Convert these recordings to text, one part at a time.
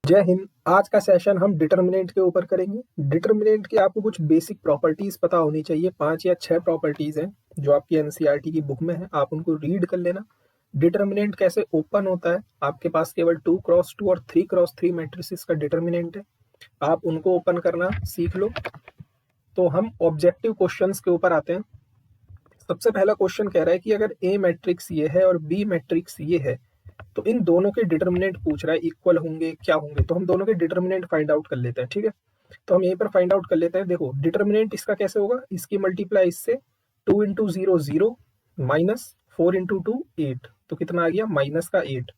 जय हिंद। आज का सेशन हम डिटर्मिनेंट के ऊपर करेंगे। डिटर्मिनेंट की आपको कुछ बेसिक प्रॉपर्टीज पता होनी चाहिए। 5 या 6 प्रॉपर्टीज हैं जो आपकी एनसीईआरटी की बुक में है, आप उनको रीड कर लेना। डिटर्मिनेंट कैसे ओपन होता है, आपके पास केवल 2x2 और 3x3 मैट्रिसेस का डिटर्मिनेंट है, आप उनको ओपन करना सीख लो। तो हम ऑब्जेक्टिव क्वेश्चंस के ऊपर आते हैं। सबसे पहला क्वेश्चन कह रहा है कि अगर ए मैट्रिक्स ये है और बी मैट्रिक्स ये है तो इन दोनों के डिटर्मिनेंट पूछ रहा है, इक्वल होंगे क्या होंगे। तो हम दोनों के डिटर्मिनेंट फाइंड आउट कर लेते हैं। ठीक है, तो हम यहीं पर फाइंड आउट कर लेते हैं। देखो डिटर्मिनेंट इसका कैसे होगा, इसकी मल्टीप्लाई इससे 2 इंटू 0 0 माइनस 4 इंटू 2 8, तो कितना आ गया माइनस का 8।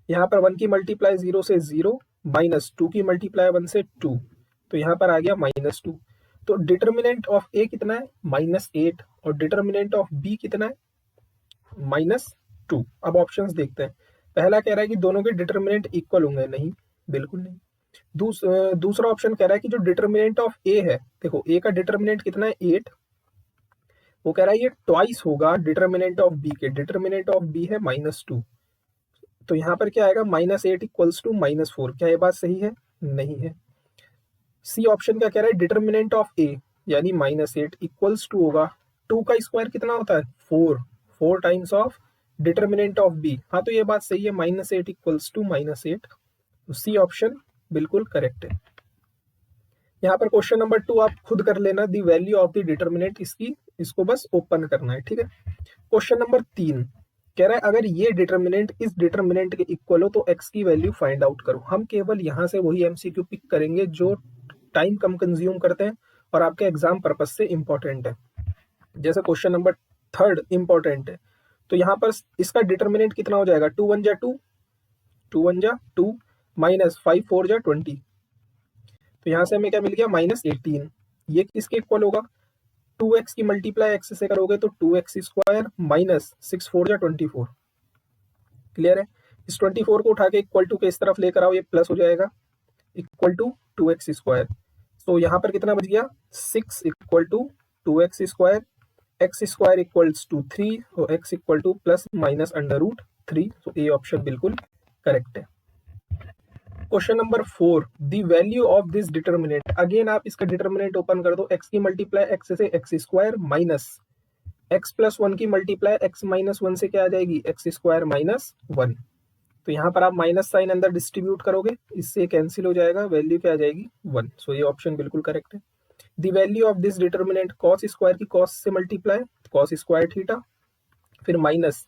यहाँ पर 1 की मल्टीप्लाई 0 से 0 माइनस 2 की मल्टीप्लाई 1 से 2, तो यहाँ पर आ गया माइनस 2। तो डिटर्मिनेंट ऑफ ए कितना है माइनस 8 और डिटर्मिनेंट ऑफ बी कितना है माइनस 2। अब ऑप्शंस देखते हैं। पहला कह रहा है कि दोनों के डिटर्मिनेंट इक्वल होंगे, नहीं, बिल्कुल नहीं। दूसरा ऑप्शन कह रहा है कि जो डिटर्मिनेंट ऑफ ए है, देखो ए का डिटर्मिनेंट कितना है 8, वो कह रहा है ये ट्वाइस होगा डिटर्मिनेंट ऑफ बी के। डिटर्मिनेंट ऑफ बी है माइनस 2, तो यहाँ पर क्या आएगा -8 इक्वल्स टू -4। क्या ये बात सही है? नहीं है। सी ऑप्शन क्या कह रहा है, डिटर्मिनेंट ऑफ ए यानी -8 इक्वल्स टू होगा 2 का स्क्वायर कितना होता है 4, 4 times of determinant of B. हाँ, तो ये बात सही है, -8 इक्वल्स टू -8। तो सी ऑप्शन बिल्कुल करेक्ट है। यहाँ पर क्वेश्चन नंबर 2 आप खुद कर लेना, दी वैल्यू ऑफ द डिटर्मिनेंट, इसको बस ओपन करना है। ठीक है, क्वेश्चन नंबर 3 कह रहा है अगर ये डिटर्मिनेंट इस डिटर्मिनेंट के इक्वल हो तो x की वैल्यू फाइंड आउट करो। हम केवल यहाँ से वही एमसीक्यू पिक करेंगे जो टाइम कम कंज्यूम करते हैं और आपके एग्जाम पर्पज से इंपॉर्टेंट है। जैसे क्वेश्चन नंबर 3 इंपॉर्टेंट है, तो यहाँ पर इसका डिटर्मिनेंट कितना हो जाएगा 2 1 जा 2, 2 1 जा 2 माइनस 5 4 जा 20, तो यहाँ से हमें क्या मिल गया -18। ये किसके इक्वल होगा, 2x की मल्टीप्लाई x से करोगे तो 2x स्क्वायर माइनस 6 4 जा 24। क्लियर है? इस 24 को उठा के इक्वल टू के इस तरफ लेकर आओ, ये प्लस हो जाएगा, इक्वल टू 2x स्क्वायर। तो यहाँ पर कितना बच गया 6 equal to 2x square, x square equals to 3 और x equal to plus minus √3। तो ए ऑप्शन बिल्कुल करेक्ट है। Question number 4, the value of this determinant. Again आप इसका डिटर्मिनेंट ओपन कर दो, x की मल्टीप्लाई x से x square minus x plus 1 की मल्टीप्लाई x माइनस 1 से क्या आ जाएगी x स्क्वायर माइनस 1। तो यहाँ पर आप माइनस साइन अंदर डिस्ट्रीब्यूट करोगे, इससे कैंसिल हो जाएगा, वैल्यू क्या आ जाएगी 1। सो ये ऑप्शन बिल्कुल करेक्ट है। The value of this determinant, cos square की कॉस से मल्टीप्लाई कॉस स्क्वायर थीटा, फिर माइनस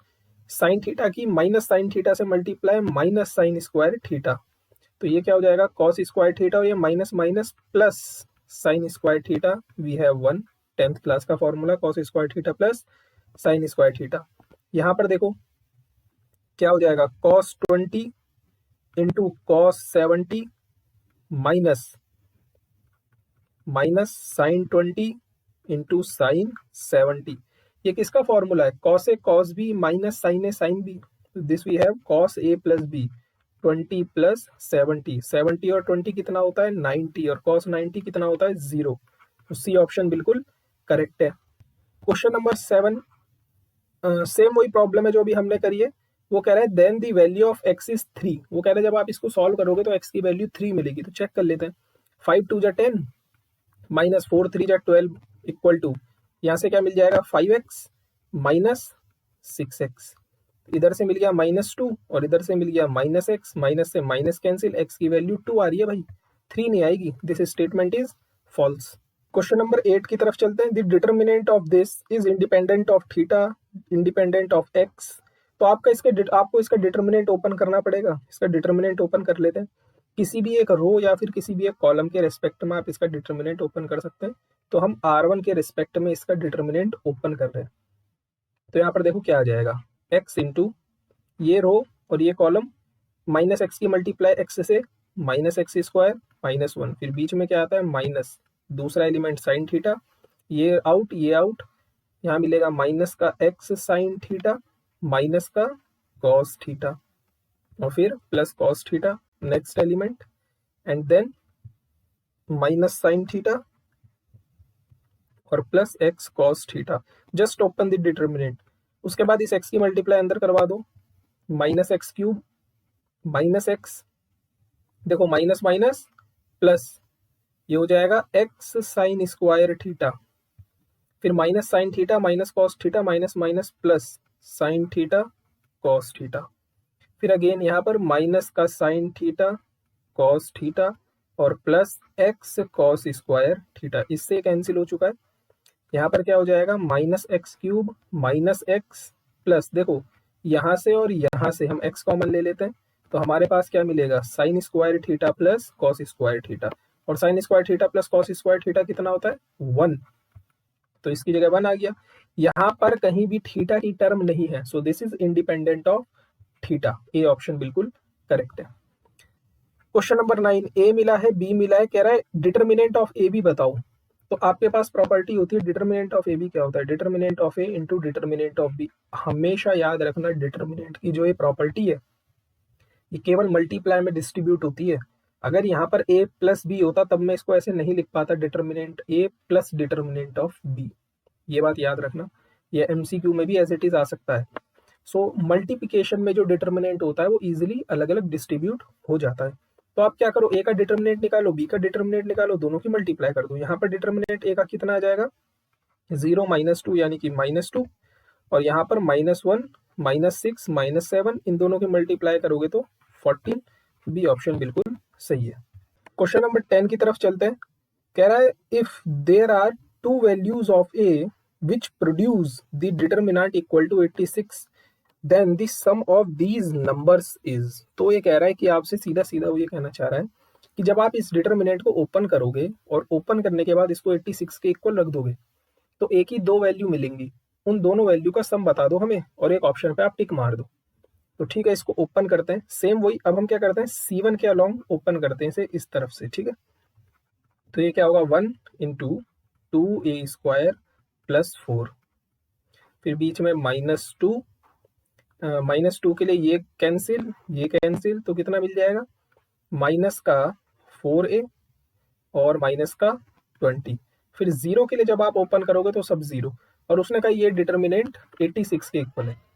साइन थीटा की माइनस साइन थीटा से multiply minus sine square theta, तो ये क्या हो जाएगा कॉस स्क्वायर थीटा और ये minus minus plus sine square theta. We have 1 10th class का formula, cos square theta plus sine square theta. यहाँ पर देखो क्या हो जाएगा cos 20 into cos 70 minus sine 20 into sine 70। ये किसका फॉर्मूला है, cos A cos B minus sine A sine B. This we have cos A plus B 20 plus 70, 70 और 20 कितना होता है 90 और cos 90 कितना होता है 0। तो सी ऑप्शन बिल्कुल करेक्ट है। क्वेश्चन नंबर 7 सेम वही प्रॉब्लम है जो अभी हमने करी है। वो कह रहा है then the value of x is 3। वो कह रहा है जब आप इसको सॉल्व करोगे तो x की वैल्यू 3 मिलेगी। तो चेक कर लेते हैं, 5 2 जा 10 माइनस 4 3 जा 12 इक्वल टू, यहाँ से क्या मिल जाएगा 5x माइनस 6x, इधर से मिल गया -2 और इधर से मिल गया -x, माइनस से माइनस कैंसिल, x की वैल्यू 2 आ रही है भाई, 3 नहीं आएगी। This statement is false. Question number 8 की तरफ चलते हैं। The determinant of this is independent of theta, independent of x। तो आपको इसका डिटर्मिनेंट ओपन करना पड़ेगा। इसका डिटर्मिनेंट ओपन कर लेते हैं। किसी भी एक रो या फिर किसी भी एक कॉलम के रेस्पेक्ट में आप इसका डिटर्मिनेंट ओपन कर सकते हैं। तो हम R1 के रेस्पेक्ट में इसका डिटर्मिनेंट ओपन कर रहे हैं। तो यहाँ पर देखो क्या आ जाएगा, x इंटू ये रो और ये कॉलम माइनस एक्स की मल्टीप्लाई x से माइनस एक्स स्क्वायर -1, फिर बीच में क्या आता है माइनस दूसरा एलिमेंट साइन थीटा, ये आउट, यहाँ मिलेगा माइनस का x साइन थीटा माइनस का कॉस थीटा और फिर plus cos theta next element and then minus sine theta और plus x cos theta. Just open the determinant. उसके बाद इस x की मल्टीप्लाई अंदर करवा दो, minus x cube minus x देखो माइनस माइनस प्लस, ये हो जाएगा एक्स साइन स्क्वायर थीटा, फिर minus sine theta minus cos theta minus minus plus sine theta cos theta, फिर अगेन यहाँ पर माइनस का साइन थीटा कॉस थीटा और plus x cos square theta, इससे कैंसिल हो चुका है। यहाँ पर क्या हो जाएगा, minus x cube minus x plus, देखो यहाँ से और यहाँ से हम एक्स कॉमन ले लेते हैं, तो हमारे पास क्या मिलेगा, sine square theta plus cos square theta, और sine square theta plus cos square theta कितना होता है, 1, तो इसकी जगह 1 आ गया। यहाँ पर कहीं भी थीटा की टर्म नहीं है, so this is independent of theta, A option बिल्कुल करेक्ट है। क्वेश्चन नंबर 9, ए मिला है बी मिला है, कह रहा है डिटर्मिनेंट ऑफ ए बी बताओ। तो आपके पास प्रॉपर्टी होती है डिटर्मिनेंट ऑफ ए बी क्या होता है, determinant of A into determinant of B. हमेशा याद रखना डिटर्मिनेंट की जो ये प्रॉपर्टी है ये केवल मल्टीप्लाई में डिस्ट्रीब्यूट होती है। अगर यहाँ पर a प्लस बी होता तब मैं इसको ऐसे नहीं लिख पाता, determinant a plus determinant of b, ये बात याद रखना, ये एमसीक्यू में भी एज इट इज आ सकता है। सो मल्टीप्लिकेशन में जो डिटर्मिनेंट होता है वो इजीली अलग अलग डिस्ट्रीब्यूट हो जाता है। तो आप क्या करो, a का डिटर्मिनेंट निकालो b का डिटर्मिनेंट निकालो, दोनों की मल्टीप्लाई कर दो। यहाँ पर डिटर्मिनेंट a का कितना आ जाएगा, 0 -2 यानी कि -2, और यहाँ पर -1 -6 -7, इन दोनों की मल्टीप्लाई करोगे तो 14, बी ऑप्शन बिल्कुल सही है। क्वेश्चन नंबर 10 की तरफ चलते हैं। कह रहा है if there are two values of A which produce the determinant equal to 86 then the sum of these numbers is. तो ये कह रहा है कि आपसे सीधा सीधा वो ये कहना चाह रहा है कि जब आप इस डिटर्मिनेंट को ओपन करोगे और ओपन करने के बाद इसको 86 के इक्वल रख दोगे तो एक ही दो वैल्यू मिलेंगी, उन दोनों वैल्यू का सम बता दो हमें और एक ऑप्शन पे आप टिक मार दो। तो ठीक है, इसको ओपन करते हैं, सेम वही, अब हम क्या करते हैं C1 के अलोंग ओपन करते हैं इसे इस तरफ से, ठीक है। तो ये क्या होगा, 1 इंटू 2a² प्लस 4, फिर बीच में -2, -2 के लिए ये कैंसिल, तो कितना मिल जाएगा, माइनस का 4a और माइनस का 20, फिर 0 के लिए जब आप ओपन करोगे तो सब 0, और उसने कहा ये डिटर्मिनेंट 86 के इक्वल है,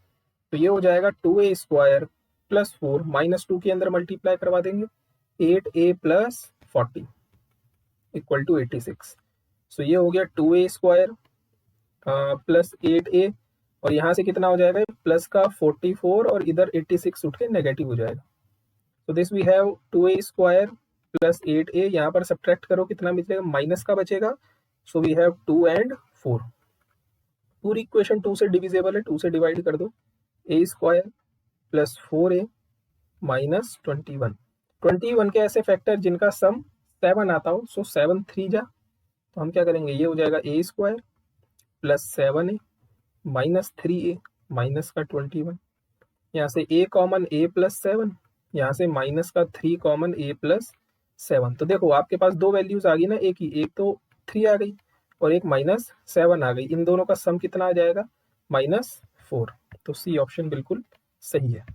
तो ये हो जाएगा 2a² प्लस 4 -2 के अंदर मल्टीप्लाई करवा देंगे, 8a प्लस 40 इक्वल टू 86। सो ये हो गया 2a² प्लस 8a, और यहाँ से कितना हो जाएगा, प्लस का 44 और इधर 86 उठ के नेगेटिव हो जाएगा। तो this we have 2a² plus 8a, यहाँ पर सब्ट्रैक्ट करो कितना मिलेगा, माइनस का बचेगा, सो वी हैव 2 and 4। पूरी इक्वेशन 2 से डिविजेबल है, 2 से डिवाइड कर दो, a² प्लस 4a माइनस 21 के ऐसे फैक्टर जिनका सम 7 आता हो, सो 7 3 जा, तो हम क्या करेंगे, ये हो जाएगा a² plus 7a minus 3a minus का 21, यहाँ से a कॉमन a प्लस 7, यहाँ से माइनस का 3 कॉमन a प्लस 7। तो देखो आपके पास दो वैल्यूज आ गई ना, एक तो 3 आ गई और एक -7 आ गई, इन दोनों का सम कितना आ जाएगा, -4। तो सी ऑप्शन बिल्कुल सही है।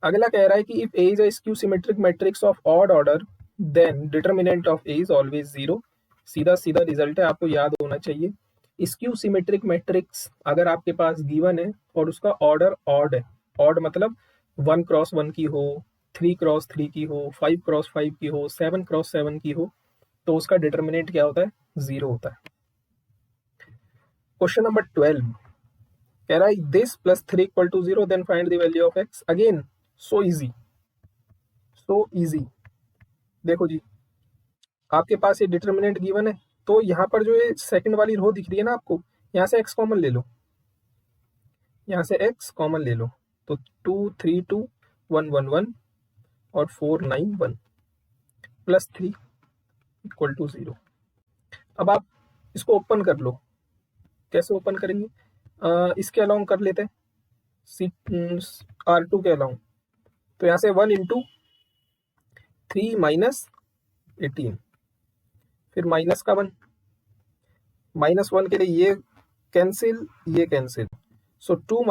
अगला कह रहा है कि if A is a skew symmetric matrix of odd order then determinant of A is always 0। सीधा सीधा रिजल्ट है, आपको याद होना चाहिए। स्क्यू सिमेट्रिक मैट्रिक्स अगर आपके पास गिवन है और उसका ऑर्डर ऑड है, ऑड मतलब 1 क्रॉस 1 की हो, 3 क्रॉस 3 की हो, 5 क्रॉस 5 की हो, 7 क्रॉस 7 की हो, तो उसका डिटर्मिनेंट क्या होता है, 0 होता है। क्वेश्चन नंबर 12 कह रहा है this plus 3 equal to 0 then find the value of X. Again so easy. देखो जी, आपके पास ये डिटर्मिनेंट गिवन है, तो यहाँ पर जो ये सेकंड वाली रो दिख रही है ना आपको, यहाँ से x कॉमन ले लो, यहाँ से x कॉमन ले लो, तो 2 3 2 1 1 1 और 4 9 1 प्लस 3 इक्वल टू 0। अब आप इसको ओपन कर लो, कैसे ओपन करेंगे, इसके अलाउंग कर लेते हैं, R2 के अलाउंग, तो यहाँ से 1 इंटू 3 माइनस 18, फिर माइनस का 1, -1 के लिए ये कैंसिल, सो 2 -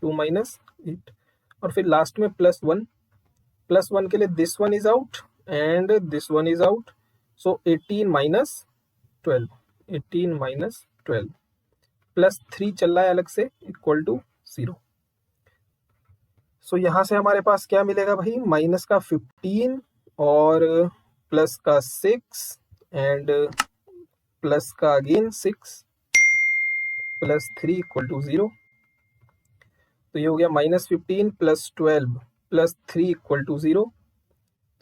8 और फिर लास्ट में +1 के लिए this one is out and this one is out, so 18 - 12 plus 3 चल रहा है अलग से इक्वल टू 0। सो यहाँ से हमारे पास क्या मिलेगा भाई, माइनस का 15 और प्लस का 6 एंड प्लस का अगेन 6 प्लस 3 इक्वल टू 0। तो ये हो गया -15 प्लस 12 प्लस 3 इक्वल टू 0।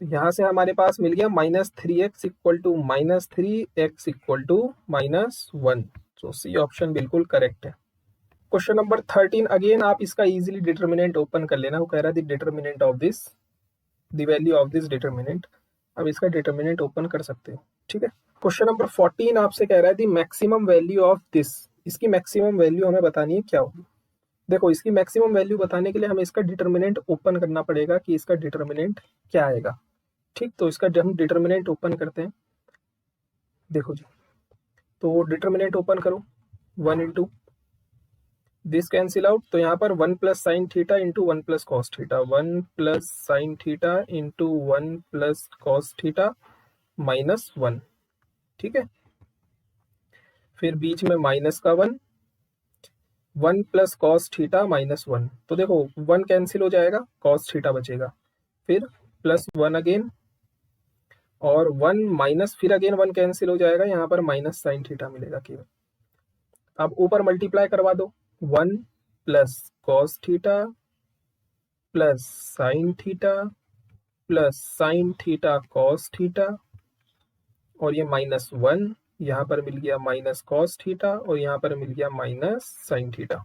तो यहाँ से हमारे पास मिल गया -3x equal to -3x equal to -1। तो सी ऑप्शन बिल्कुल करेक्ट है। क्वेश्चन नंबर 13 अगेन आप इसका इजीली डिटर्मिनेंट ओपन कर लेना। वो कह रहा है the determinant of this, the value of this determinant. अब इसका डिटर्मिनेंट ओपन कर सकते हो, ठीक है। क्वेश्चन नंबर 14 आपसे कह रहा है the maximum value of this. इसकी मैक्सिमम वैल्यू हमें बतानी है क्या होगी। देखो इसकी मैक्सिमम वैल्यू बताने के लिए हमें इसका डिटर्मिनेंट ओपन करना पड़ेगा कि इसका डिटर्मिनेंट क्या आएगा, ठीक। तो इसका जब हम डिटर्मिनेंट ओपन करते हैं, देखो जी, तो डिटर्मिनेंट ओपन करो, 1 इंटू दिस कैंसिल आउट। तो यहाँ पर 1 plus sine theta into 1 plus cos theta, 1 plus sine theta into 1 plus cos theta -1, ठीक है। फिर बीच में माइनस का 1, 1 प्लस कॉस थीटा -1। तो देखो 1 कैंसिल हो जाएगा, कॉस थीटा बचेगा, फिर प्लस 1 अगेन और 1 माइनस, फिर अगेन 1 कैंसिल हो जाएगा, यहाँ पर माइनस साइन थीटा मिलेगा केवल। अब ऊपर मल्टीप्लाई करवा दो, 1 plus cos theta plus sine theta plus sine theta cos theta और ये -1, यहाँ पर मिल गया माइनस कॉस थीटा और यहाँ पर मिल गया minus sine theta.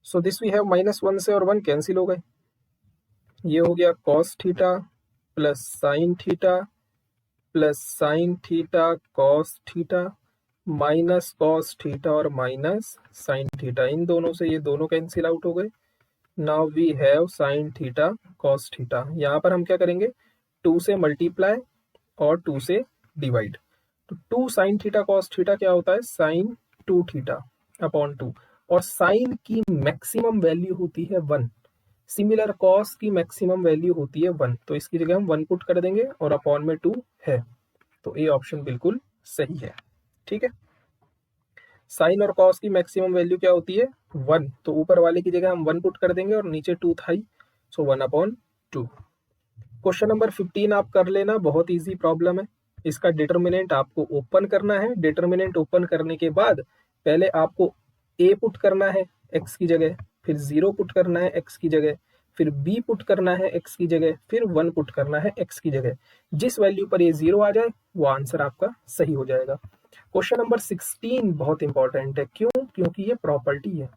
So this we have -1 से और 1 कैंसिल हो गए। ये हो गया cos theta plus sine theta cos theta minus cos theta और माइनस साइन थीटा। इन दोनों से ये दोनों कैंसिल आउट हो गए। Now we have sine theta cos theta. यहाँ पर हम क्या करेंगे, 2 से मल्टीप्लाई और 2 से डिवाइड। तो 2 साइन थीटा कॉस थीटा क्या होता है, साइन 2 थीटा अपॉन 2। और साइन की मैक्सिमम वैल्यू होती है 1, सिमिलर कॉस की मैक्सिमम वैल्यू होती है 1। तो इसकी जगह हम 1 पुट कर देंगे और अपॉन में 2 है। तो ए ऑप्शन बिल्कुल सही है, ठीक है। साइन और कॉस की मैक्सिमम वैल्यू क्या होती है, 1। तो ऊपर वाले की जगह हम 1 पुट कर देंगे और नीचे 2 था ही, सो 1/2। क्वेश्चन नंबर 15 आप कर लेना, बहुत इजी प्रॉब्लम है। इसका डिटर्मिनेंट आपको ओपन करना है। डिटर्मिनेंट ओपन करने के बाद पहले आपको ए पुट करना है एक्स की जगह, फिर 0 पुट करना है एक्स की जगह, फिर बी पुट करना है एक्स की जगह, फिर 1 पुट करना है एक्स की जगह। जिस वैल्यू पर ये 0 आ जाए वो आंसर आपका सही हो जाएगा। क्वेश्चन नंबर 16 बहुत इंपॉर्टेंट है। क्यों? क्योंकि ये प्रॉपर्टी है।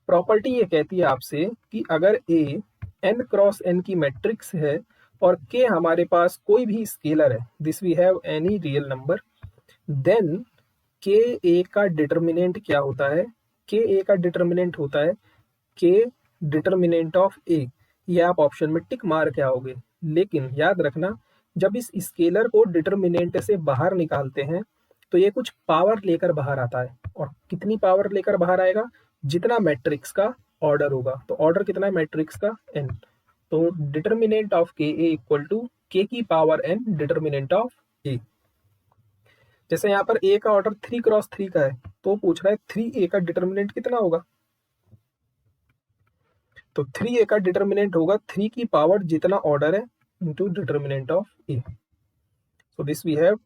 प्रॉपर्टी ये कहती है आपसे कि अगर ए n क्रॉस n की मैट्रिक्स है और k हमारे पास कोई भी स्केलर है, this we have any real number, then K A का डिटर्मिनेंट क्या होता है, के ए का डिटर्मिनेंट होता है के डिटर्मिनेंट ऑफ ए। ये आप ऑप्शन में टिक मार के आओगे। लेकिन याद रखना, जब इस स्केलर को डिटर्मिनेंट से बाहर निकालते हैं तो ये कुछ पावर लेकर बाहर आता है। और कितनी पावर लेकर बाहर आएगा, जितना मैट्रिक्स का ऑर्डर होगा। तो ऑर्डर कितना है मैट्रिक्स का, n। तो डिटर्मिनेंट ऑफ के ए इक्वल टू के की पावर n डिटर्मिनेंट ऑफ ए। जैसे यहाँ पर ए का ऑर्डर 3 क्रॉस 3 का है, तो पूछ रहा है 3a का डिटर्मिनेंट कितना होगा। तो 3a का डिटर्मिनेंट होगा 3 की पावर जितना ऑर्डर है into determinant of A. So this we have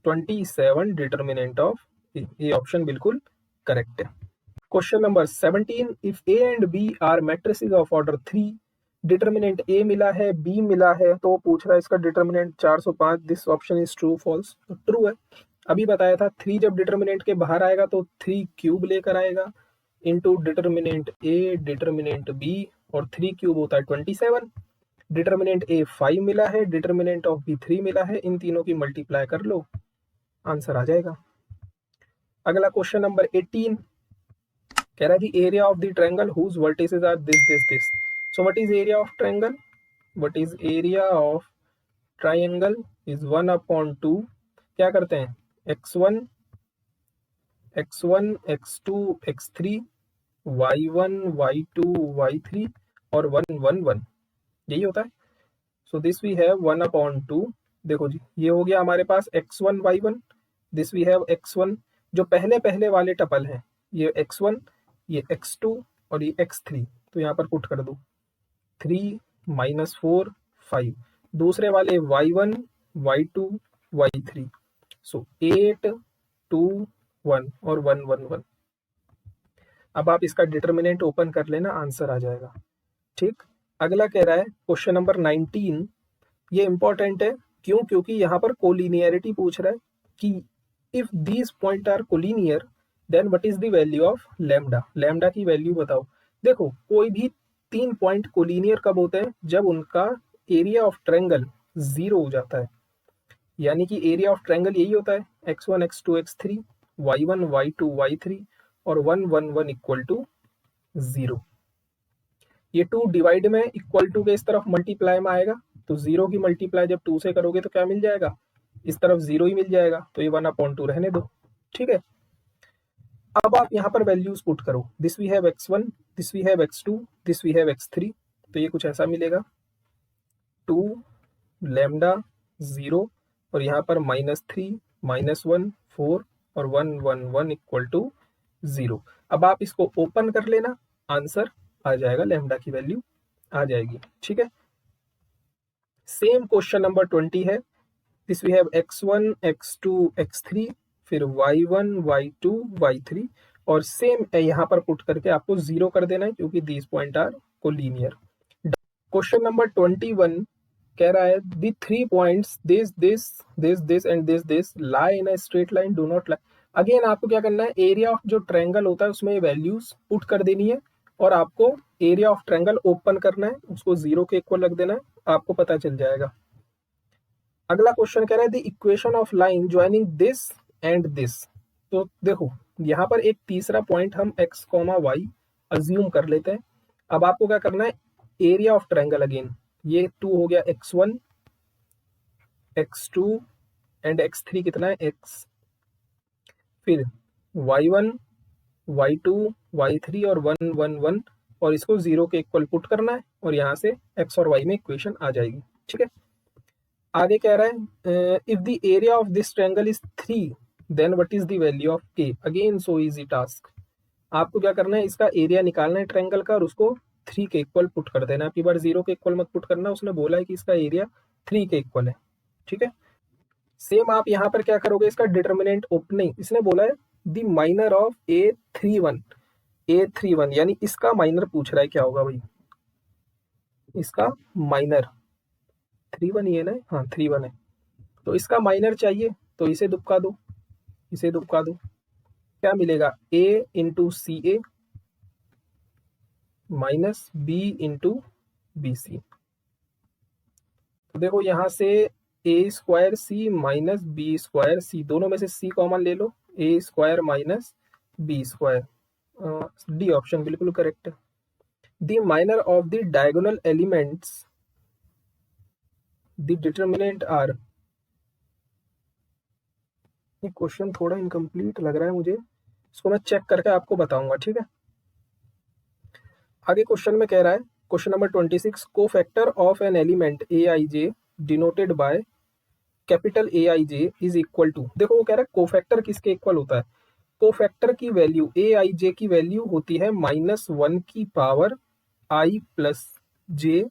27 determinant of A. ये ऑप्शन बिल्कुल करेक्ट है। Question number 17, if A and B are matrices of order 3, determinant A मिला है, बी मिला है, तो पूछ रहा है इसका determinant 405। This option is true false. तो ट्रू है। अभी बताया था 3 जब डिटर्मिनेंट के बाहर आएगा तो 3 क्यूब लेकर आएगा into determinant A determinant B, और 3 क्यूब होता है 27। डिटर्मिनेंट ए 5 मिला है, डिटर्मिनेंट ऑफ बी 3 मिला है, इन तीनों की मल्टीप्लाई कर लो, आंसर आ जाएगा। अगला क्वेश्चन नंबर 18 कह रहा है the area of the triangle whose vertices are this this this. So what is area of triangle, what is area of triangle is 1/2। क्या करते हैं, x1 x2 x3 y1 y2 y3 और 1 1 1, यही होता है। So this we have 1/2। देखो जी, ये हो गया हमारे पास x1 y1, this we have x1, जो पहले पहले वाले टपल हैं, ये x1 ये x2 और ये x3, तो यहाँ पर पुट कर दो 3 -4 5, दूसरे वाले y1 y2 y3, सो 8 2 1 और 1 1 1। अब आप इसका डिटर्मिनेंट ओपन कर लेना, आंसर आ जाएगा। ठीक, अगला कह रहा है क्वेश्चन नंबर 19, ये इंपॉर्टेंट है। क्यों? क्योंकि यहाँ पर कोलिनियरिटी पूछ रहा है कि if these point are collinear then what is the value of lambda. Lambda की वैल्यू बताओ। देखो, कोई भी 3 पॉइंट कोलिनियर कब होते हैं? जब उनका एरिया ऑफ ट्रायंगल 0 हो जाता है। यानी कि एरिया ऑफ ट्रायंगल यही होता है x1 x2 x3 y1 y2 y3 और 1 1 1 इक्वल टू 0। ये 2 डिवाइड में इक्वल टू के इस तरफ मल्टीप्लाई में आएगा, तो 0 की मल्टीप्लाई जब 2 से करोगे तो क्या मिल जाएगा? इस तरफ 0 ही मिल जाएगा, तो ये 1/2 रहने दो। ठीक है, अब आप यहाँ पर वैल्यूज पुट करो। This we have x1, this we have x2, this we have x3, तो ये कुछ ऐसा मिलेगा 2 लैम्डा 0 और यहाँ पर -3 -1 4 और 1 1 1 इक्वल टू 0। अब आप इसको ओपन कर लेना, आंसर आ जाएगा, लैम्डा की वैल्यू आ जाएगी। ठीक है, सेम क्वेश्चन नंबर 20 है। This we have x1 x2 x3, फिर y1 y2 y3 और सेम यहाँ पर पुट करके आपको 0 कर देना है क्योंकि these point are collinear. Question number 21 कह रहा है the 3 points this and this lie in a straight line, do not lie. Again आपको क्या करना है, एरिया ऑफ जो ट्रायंगल होता है उसमें वैल्यूज पुट कर देनी है और आपको एरिया ऑफ ट्रायंगल ओपन करना है, उसको 0 के इक्वल रख देना है, आपको पता चल जाएगा। अगला क्वेश्चन कह रहा है the equation of line joining this and this. तो देखो, यहाँ पर एक तीसरा पॉइंट हम x, y अज्यूम कर लेते हैं। अब आपको क्या करना है, एरिया ऑफ ट्रायंगल अगेन, ये 2 हो गया x1 x2 एंड x3 कितना है x, फिर y1 y2 y3 और 1 1 1 और इसको 0 के इक्वल पुट करना है और यहाँ से x और y में इक्वेशन आ जाएगी। ठीक है, आगे कह रहा है if the area of this triangle is 3 then what is the value of k। Again so easy task, आपको क्या करना है, इसका एरिया निकालना है ट्रायंगल का और उसको 3 के इक्वल पुट कर देना है। बार 0 के इक्वल मत पुट करना, उसने बोला है कि इसका एरिया 3 के इक्वल है। ठीक है, सेम आप यहाँ पर क्या करोगे, इसका डिटर्मिनेंट ओपनिंग, इसने बोला है द माइनर ऑफ A31 यानी इसका माइनर पूछ रहा है, क्या होगा भाई, इसका माइनर 31 ही है ना, हाँ 31 है, तो इसका माइनर चाहिए, तो इसे दुबका दो, इसे दुबका दो, क्या मिलेगा, A into C A minus B into B C. तो देखो यहाँ से A square C minus B square C, दोनों में से सी कॉमन ले लो, A square minus B square, D option बिल्कुल करेक्ट है। The minor of the diagonal elements the determinant are. ये क्वेश्चन थोड़ा इनकम्प्लीट लग रहा है मुझे, इसको मैं चेक करके आपको बताऊंगा। ठीक है, आगे क्वेश्चन में कह रहा है, question number 26, cofactor of an element A I J denoted by capital A I J is equal to. देखो वो कह रहा है कोफैक्टर किसके इक्वल होता है, कोफैक्टर की वैल्यू ए आई जे की वैल्यू होती है -1 की पावर आई प्लस जे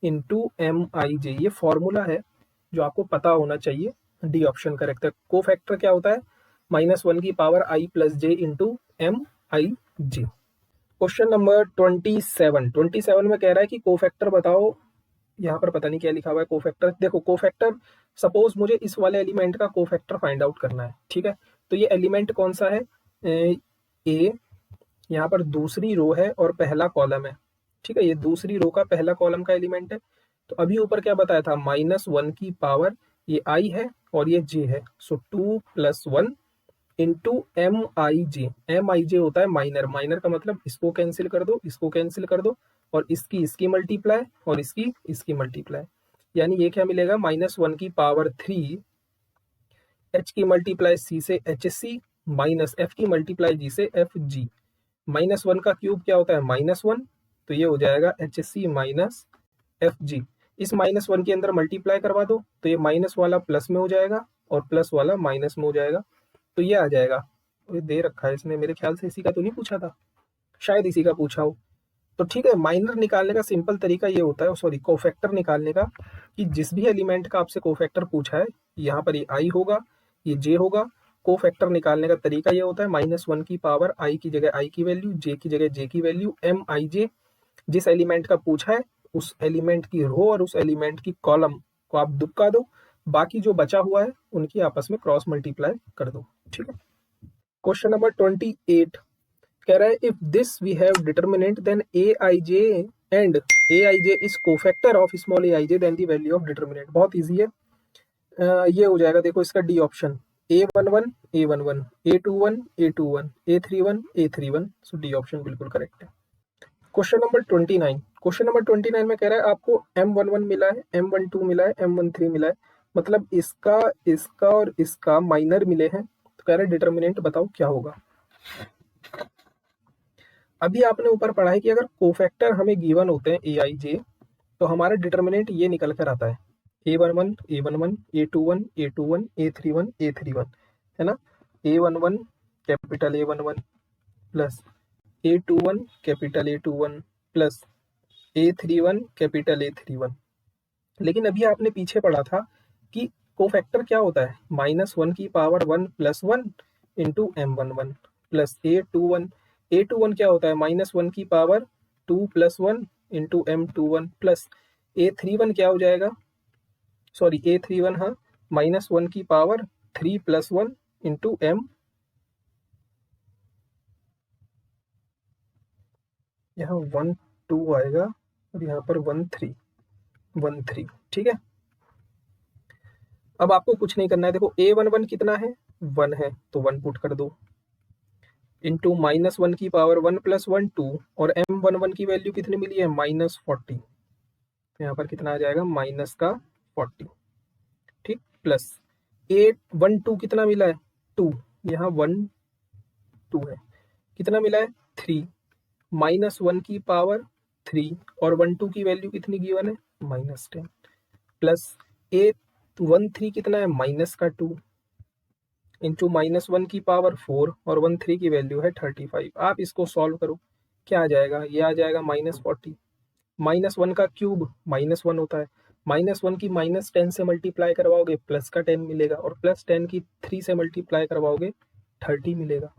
इंटू एम आई जे। ये फॉर्मूला है जो आपको पता होना चाहिए, डी ऑप्शन करेक्ट है। कोफैक्टर क्या होता है, -1 की पावर आई प्लस जे इंटू एम आई जे। क्वेश्चन नंबर 27 में कह रहा है कि कोफैक्टर बताओ, यहाँ पर पता नहीं क्या लिखा हुआ है कोफैक्टर। देखो कोफैक्टर, सपोज मुझे इस वाले एलिमेंट का कोफैक्टर फाइंड आउट करना है। ठीक है, तो ये एलिमेंट कौन सा है, ए, यहाँ पर दूसरी रो है और पहला कॉलम है। ठीक है, ये दूसरी रो का पहला कॉलम का एलिमेंट है। तो अभी ऊपर क्या बताया था, -1 की पावर, ये आई है और ये जे है, सो 2 + 1 इंटू एम आई जे होता है माइनर, माइनर का मतलब इसको कैंसिल कर दो, इसको कैंसिल कर दो और इसकी मल्टीप्लाई और इसकी मल्टीप्लाई, यानी ये क्या मिलेगा, -1 की पावर 3 एच की मल्टीप्लाई सी से एच सी माइनस एफ की मल्टीप्लाई जी से एफ जी। -1 का क्यूब क्या होता है, -1, तो ये हो जाएगा H C minus F G. इस -1 के अंदर मल्टीप्लाई करवा दो तो ये माइनस वाला प्लस में हो जाएगा और प्लस वाला माइनस में हो जाएगा, तो ये आ जाएगा। ये दे रखा है इसने, मेरे ख्याल से इसी का तो नहीं पूछा था, शायद इसी का पूछा हो। तो ठीक है, माइनर निकालने का सिंपल तरीका ये होता है, सॉरी कोफैक्टर निकालने का, कि जिस भी एलिमेंट का आपसे कोफैक्टर पूछा है, यहाँ पर ये आई होगा, ये जे होगा। कोफैक्टर निकालने का तरीका ये होता है -1 की पावर आई की जगह आई की वैल्यू, जे की जगह जे की वैल्यू, एम आई जे। जिस एलिमेंट का पूछा है उस एलिमेंट की रो और उस एलिमेंट की कॉलम को आप दुक्का दो, बाकी जो बचा हुआ है उनकी आपस में क्रॉस मल्टीप्लाई कर दो। ठीक है। क्वेश्चन नंबर 28 कह रहा है if this we have determinant then A I J and A I J is cofactor of small A I J then the value of determinant. बहुत इजी है। ये हो जाएगा, देखो इसका D option, A11 A11 A21 A21 A31 A31। So D option बिल्कुल correct है। Question number 29, question number 29 में कह रहा है आपको M11 मिला है, M12 मिला है, M13 मिला है, मतलब इसका इसका और इसका माइनर मिले हैं, तो कह रहा है डिटर्मिनेंट बताओ क्या होगा। अभी आपने ऊपर पढ़ा है कि अगर कोफैक्टर हमें गिवन होते हैं ए आई जे, तो हमारा डिटर्मिनेंट ये निकल कर आता है A11 A11 A21 A21 A31 A31, है ना। A11 capital A11 plus A21 capital A21 plus A31 capital A31। लेकिन अभी आपने पीछे पढ़ा था कि कोफैक्टर क्या होता है, -1 की power 1 + 1 into M11 plus A21। A21 क्या होता है, -1 की power 2 + 1 into M21 plus A31 क्या हो जाएगा, सॉरी A31 हाँ, -1 की पावर 3 + 1 इंटू M, यहाँ 1 2 आएगा और यहाँ पर 1 3। ठीक है। अब आपको कुछ नहीं करना है, देखो A11 कितना है, 1 है, तो 1 पुट कर दो, इंटू -1 की पावर 1 + 1 2, और M11 की वैल्यू कितनी मिली है, -40, तो यहाँ पर कितना आ जाएगा, -40। ठीक, प्लस A12 कितना मिला है, 2, यहाँ 1 2 है, कितना मिला है, 3, -1 की पावर 3 और 1 2 की वैल्यू कितनी गिवन है, -10, प्लस A13 कितना है, -2 इंटू -1 की पावर 4 और 1 3 की वैल्यू है 35। आप इसको सॉल्व करो, क्या आ जाएगा, ये आ जाएगा -40, -1 का क्यूब -1 होता है, -1 की -10 से मल्टीप्लाई करवाओगे प्लस का 10 मिलेगा, और +10 की 3 से मल्टीप्लाई करवाओगे 30 मिलेगा।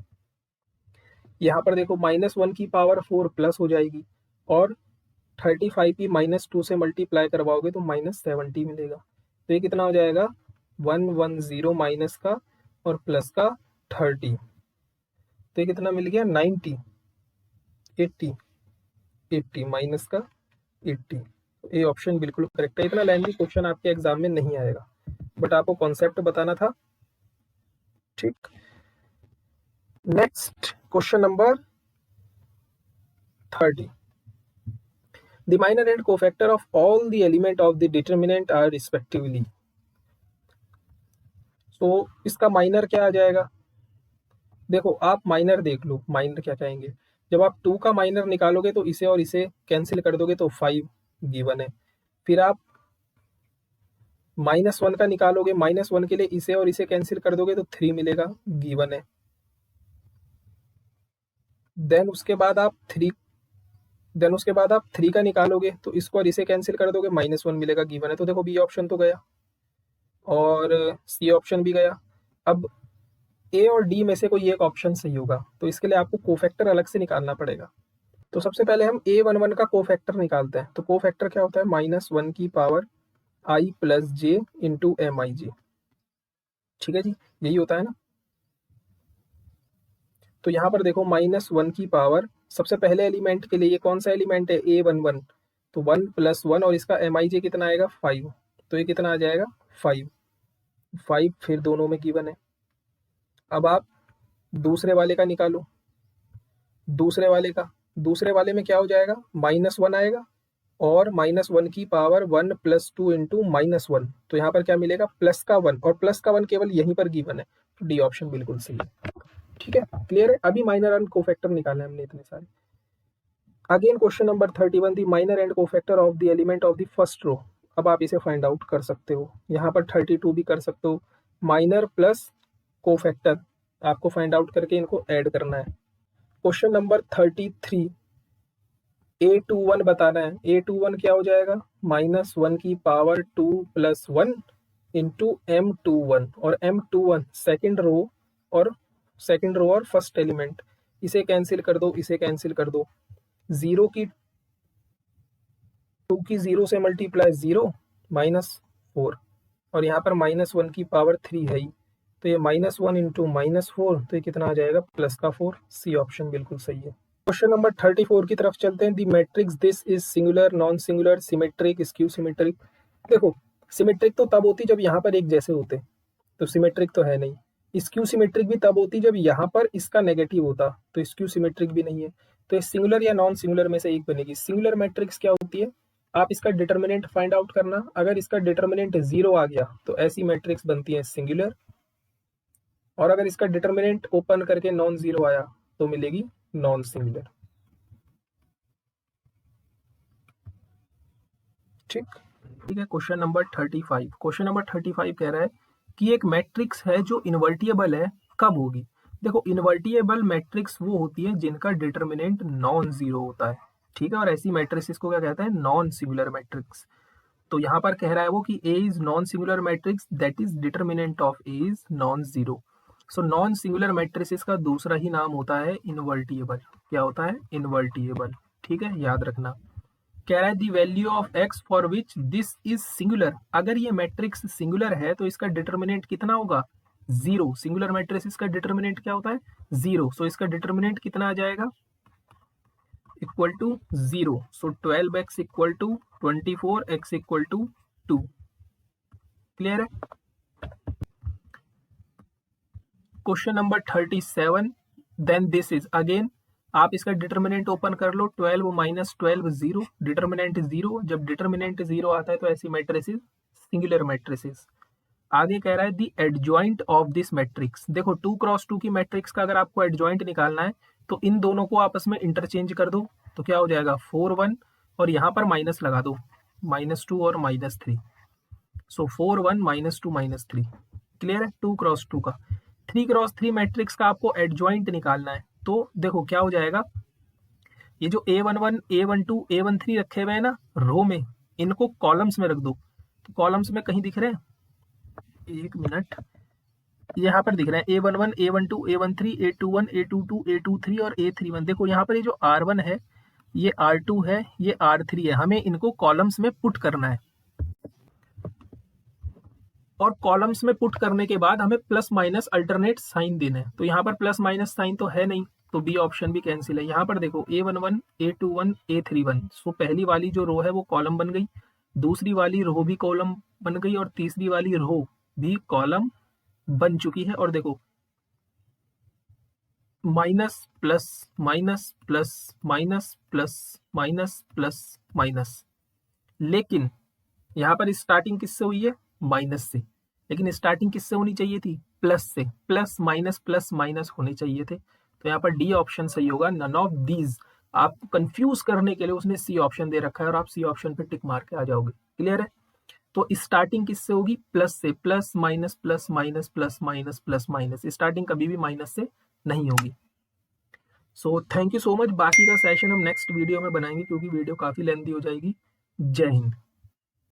यहाँ पर देखो -1 की पावर 4 प्लस हो जाएगी, और 35 की -2 से मल्टीप्लाई करवाओगे तो -70 मिलेगा। तो ये कितना हो जाएगा, 110 माइनस का और प्लस का 30, तो ये कितना मिल गया, 90 80 माइनस का 80। ये ऑप्शन बिल्कुल करेक्ट है। इतना लेंथी क्वेश्चन आपके एग्जाम में नहीं आएगा, बट आपको कॉन्सेप्ट बताना था। ठीक, next question number 30, the minor and cofactor of all the element of the determinant are respectively। तो इसका माइनर क्या आ जाएगा, देखो आप माइनर देख लो, माइनर क्या कहेंगे, जब आप 2 का माइनर निकालोगे तो इसे और इसे कैंसिल कर दोगे तो 5 गिवन है, फिर आप -1 का निकालोगे, -1 के लिए इसे और इसे कैंसिल कर दोगे तो 3 मिलेगा, गिवन है। देन उसके बाद आप 3 का निकालोगे तो इसको और इसे कैंसिल कर दोगे, -1 मिलेगा, गिवन है। तो देखो बी ऑप्शन तो गया और सी ऑप्शन भी गया। अब ए और डी में से कोई एक ऑप्शन सही होगा, तो इसके लिए आपको कोफैक्टर अलग से निकालना पड़ेगा। तो सबसे पहले हम A11 का कोफैक्टर निकालते हैं। तो कोफैक्टर क्या होता है, -1 की power i + j into MIJ। ठीक है जी, यही होता है ना। तो यहाँ पर देखो -1 की पावर, सबसे पहले एलिमेंट के लिए ये कौन सा एलिमेंट है, A11, तो 1 + 1 और इसका MIJ कितना आएगा, 5, तो ये कितना आ जाएगा, 5, फिर दोनों में गिवन है। अब आप दूसरे वाले का निकालो, दूसरे वाले में क्या हो जाएगा, -1 आएगा और -1 की पावर 1 + 2 इंटू -1, तो यहाँ पर क्या मिलेगा, प्लस का 1, और प्लस का 1 केवल यहीं पर गिवन है, तो डी ऑप्शन बिल्कुल सही है। ठीक है, क्लियर है। अभी माइनर एंड कोफैक्टर निकाले हमने इतने सारे। Again question number 31, the minor and cofactor of the element of the first row. अब आप इसे फाइंड आउट कर सकते हो, यहाँ पर 32 भी कर सकते हो। माइनर प्लस कोफैक्टर आपको फाइंड आउट करके इनको ऐड करना है। क्वेश्चन नंबर 33, A21 बताना है। A21 क्या हो जाएगा, -1 की पावर 2 + 1 इंटू M21, और M21 सेकेंड रो और फर्स्ट एलिमेंट, इसे कैंसिल कर दो, इसे कैंसिल कर दो। 0 की 2 की 0 से मल्टीप्लाई 0 -4, और यहाँ पर -1 की पावर 3 है ही, तो ये -1 इंटू -4, तो ये कितना आ जाएगा, +4। सी ऑप्शन बिल्कुल सही है। क्वेश्चन नंबर 34 की तरफ चलते हैं। The matrix this is singular, non singular, symmetric, skew symmetric. देखो, सिमेट्रिक तो तब होती जब यहाँ पर एक जैसे होते, तो सिमेट्रिक तो है नहीं। स्क्यू सिमेट्रिक भी तब होती जब यहाँ पर इसका नेगेटिव होता, तो स्क्यू सिमेट्रिक भी नहीं है। तो सिंगुलर या नॉन सिंगुलर में से एक बनेगी। सिंगुलर मैट्रिक्स क्या होती है, आप इसका डिटर्मिनेंट फाइंड आउट करना। अगर इसका डिटर्मिनेंट 0 आ गया तो ऐसी मैट्रिक्स बनती है सिंगुलर, और अगर इसका डिटर्मिनेंट ओपन करके नॉन 0 आया तो मिलेगी नॉन सिंगुलर। ठीक है। Question number 35। क्वेश्चन नंबर 35 कह रहा है कि एक मैट्रिक्स है जो इन्वर्टिएबल है, कब होगी। देखो, इन्वर्टिएबल मैट्रिक्स वो होती है जिनका डिटर्मिनेंट नॉन 0 होता है। ठीक है, और ऐसी मैट्रिक्स को क्या कहते हैं, नॉन सिंगुलर मैट्रिक्स। तो यहाँ पर कह रहा है वो कि A is non singular matrix that is determinant of A is non 0। So non singular matrix का दूसरा ही नाम होता है इन्वर्टिएबल। क्या होता है, इन्वर्टिएबल। ठीक है, याद रखना। कह रहा है the value of x for which this is singular. अगर ये मैट्रिक्स सिंगुलर है तो इसका डिटर्मिनेंट कितना होगा, 0। सिंगुलर मैट्रिक्स का डिटर्मिनेंट क्या होता है, 0। सो इसका डिटर्मिनेंट कितना आ जाएगा, इक्वल टू 0। सो 12x equal to 24x equal to 2। Clear है। Question number 37। Then this is again, आप इसका डिटर्मिनेंट ओपन कर लो। 12 - 12 0, डिटर्मिनेंट 0। जब डिटर्मिनेंट 0 आता है तो ऐसी मैट्रिसेस सिंगुलर मैट्रिसेस। आगे कह रहा है दी एडजॉइंट ऑफ दिस मैट्रिक्स। देखो, 2 क्रॉस 2 की मैट्रिक्स का अगर आपको एडजॉइंट निकालना है तो इन दोनों को आपस में इंटरचेंज कर दो, तो क्या हो जाएगा 4 1, और यहाँ पर माइनस लगा दो, -2 और -3। सो 4 1 -2 -3। क्लियर है, 2 क्रॉस 2 का। 3 क्रॉस 3 मैट्रिक्स का आपको एडजॉइंट निकालना है, तो देखो क्या हो जाएगा, ये जो A11 A12 A13 रखे हुए हैं ना रो में, इनको कॉलम्स में रख दो। तो कॉलम्स में कहीं दिख रहे हैं, एक मिनट, यहाँ पर दिख रहा है A11 A12 A13 A21 A22 A23 और A31। देखो यहाँ पर ये जो R1 है, ये R2 है, ये R3 है। हमें इनको कॉलम्स में पुट करना है, और कॉलम्स में पुट करने के बाद हमें प्लस माइनस अल्टरनेट साइन देना है। तो यहाँ पर प्लस माइनस साइन तो है नहीं, तो बी ऑप्शन भी कैंसिल है। यहाँ पर देखो A11 A21 A31। सो पहली वाली जो रो है वो कॉलम बन गई, दूसरी वाली रो भी कॉलम बन गई, और तीसरी वाली रो भी कॉलम बन चुकी है। और देखो minus plus minus plus minus plus minus plus minus, लेकिन यहाँ पर स्टार्टिंग किससे हुई है, माइनस से। लेकिन स्टार्टिंग किससे होनी चाहिए थी, प्लस से। प्लस माइनस होने चाहिए थे। तो यहाँ पर डी ऑप्शन सही होगा, नन ऑफ दीज। आपको कंफ्यूज करने के लिए उसने सी ऑप्शन दे रखा है, और आप सी ऑप्शन पे टिक मार के आ जाओगे। क्लियर है। तो स्टार्टिंग किससे होगी, प्लस से। Plus minus plus minus plus minus plus minus, starting कभी भी माइनस से नहीं होगी। So thank you so much. बाकी का सेशन हम नेक्स्ट वीडियो में बनाएंगे, क्योंकि वीडियो काफी लेंथी हो जाएगी। जय हिंद।